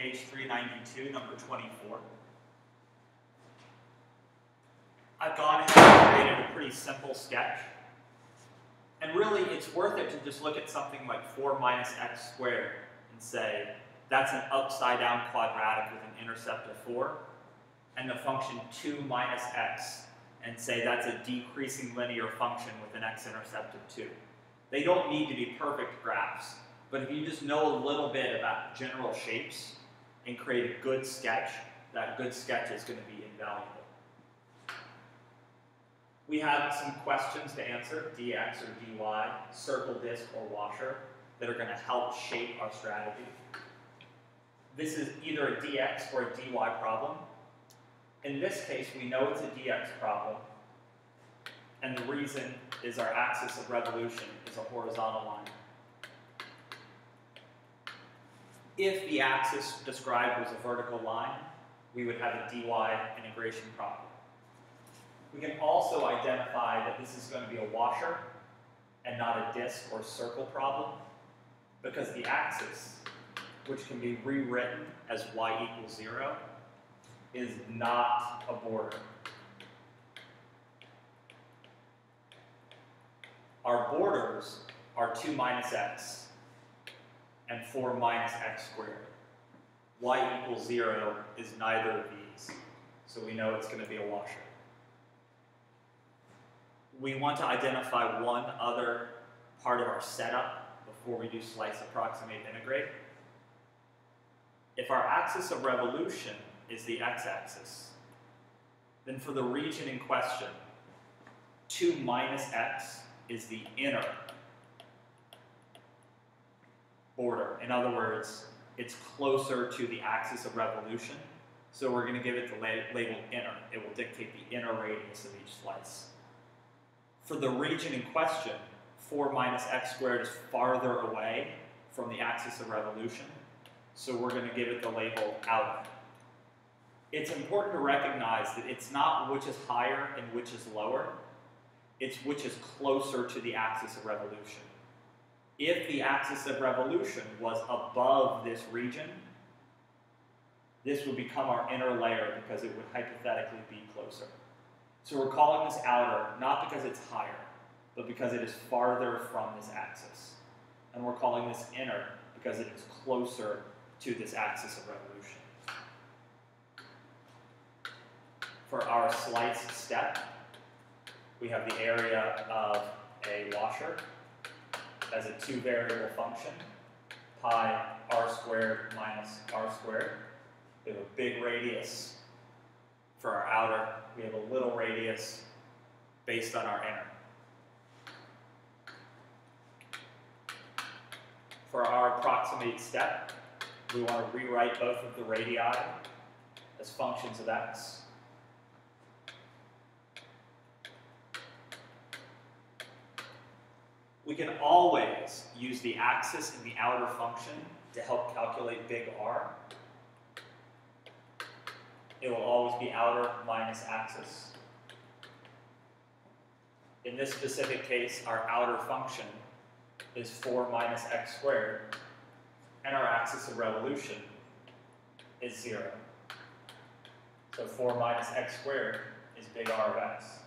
page 392, number 24. I've gone ahead and created a pretty simple sketch. And really, it's worth it to just look at something like 4 minus x squared and say, that's an upside down quadratic with an intercept of 4. And the function 2 minus x, and say that's a decreasing linear function with an x-intercept of 2. They don't need to be perfect graphs, but if you just know a little bit about general shapes and create a good sketch, that good sketch is going to be invaluable. We have some questions to answer, dx or dy, circle, disk, or washer, that are going to help shape our strategy. This is either a dx or a dy problem. In this case, we know it's a dx problem, and the reason is our axis of revolution is a horizontal line. If the axis described was a vertical line, we would have a dy integration problem. We can also identify that this is going to be a washer and not a disk or circle problem, because the axis, which can be rewritten as y equals 0, is not a border. Our borders are 2 minus x and 4 minus x squared. Y equals 0 is neither of these, so we know it's going to be a washer. We want to identify one other part of our setup before we do slice, approximate, integrate. If our axis of revolution is the x-axis, then for the region in question, 2 minus x is the inner border. In other words, it's closer to the axis of revolution, so we're going to give it the label inner. It will dictate the inner radius of each slice. For the region in question, 4 minus x squared is farther away from the axis of revolution, so we're going to give it the label outer. It's important to recognize that it's not which is higher and which is lower, it's which is closer to the axis of revolution. If the axis of revolution was above this region, this would become our inner layer because it would hypothetically be closer. So we're calling this outer not because it's higher, but because it is farther from this axis. And we're calling this inner because it is closer to this axis of revolution. For our slice step, we have the area of a washer as a 2-variable function, pi r squared minus r squared. We have a big radius for our outer. We have a little radius based on our inner. For our approximate step, we want to rewrite both of the radii as functions of x. We can always use the axis in the outer function to help calculate big R. It will always be outer minus axis. In this specific case, our outer function is 4 minus x squared, and our axis of revolution is 0. So 4 minus x squared is big R of x.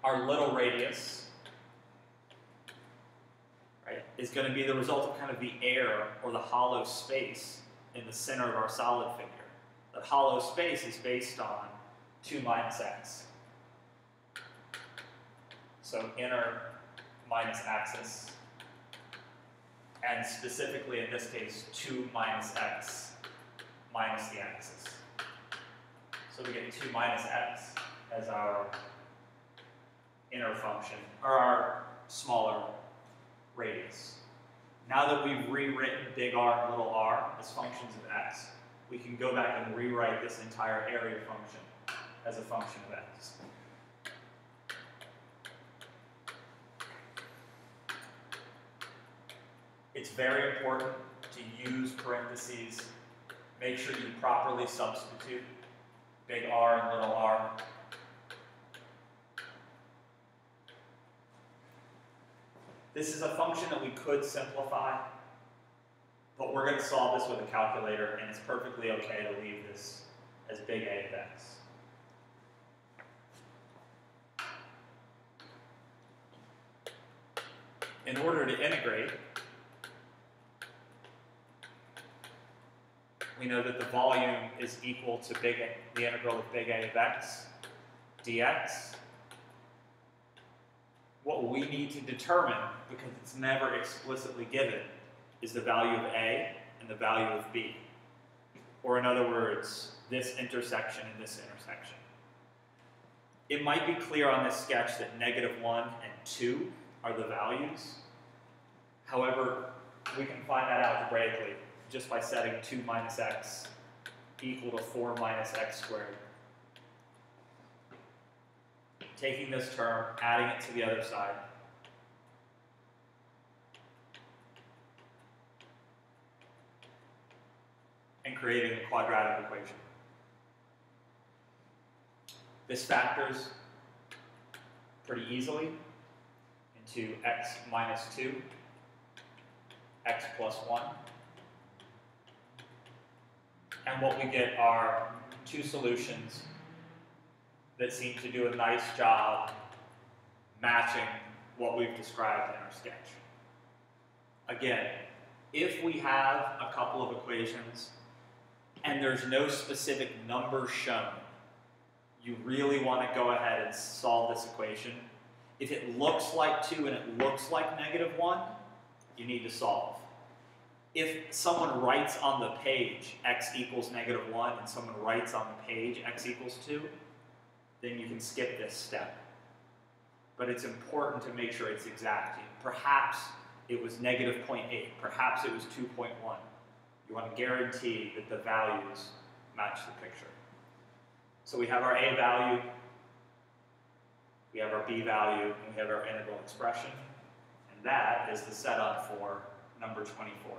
Our little radius, right, is going to be the result of kind of the air or the hollow space in the center of our solid figure. That hollow space is based on 2 minus x. So inner minus axis, and specifically in this case, 2 minus x minus the axis. So we get 2 minus x as our inner function, or our smaller radius. Now that we've rewritten big R and little r as functions of x, we can go back and rewrite this entire area function as a function of x. It's very important to use parentheses. Make sure you properly substitute big R and little r. This is a function that we could simplify, but we're going to solve this with a calculator, and it's perfectly okay to leave this as big A of x. In order to integrate, we know that the volume is equal to the integral of big A of x dx. What we need to determine, because it's never explicitly given, is the value of A and the value of B. Or in other words, this intersection and this intersection. It might be clear on this sketch that -1 and 2 are the values. However, we can find that algebraically just by setting 2 minus x equal to 4 minus x squared. Taking this term, adding it to the other side. And creating a quadratic equation. This factors pretty easily into x minus 2, x plus 1. And what we get are two solutions that seem to do a nice job matching what we've described in our sketch. Again, if we have a couple of equations and there's no specific number shown, you really want to go ahead and solve this equation. If it looks like 2 and it looks like -1, you need to solve. If someone writes on the page x equals -1 and someone writes on the page x equals 2, then you can skip this step. But it's important to make sure it's exact. Perhaps it was -0.8, perhaps it was 2.1. You want to guarantee that the values match the picture. So we have our A value, we have our B value, and we have our integral expression. And that is the setup for number 24.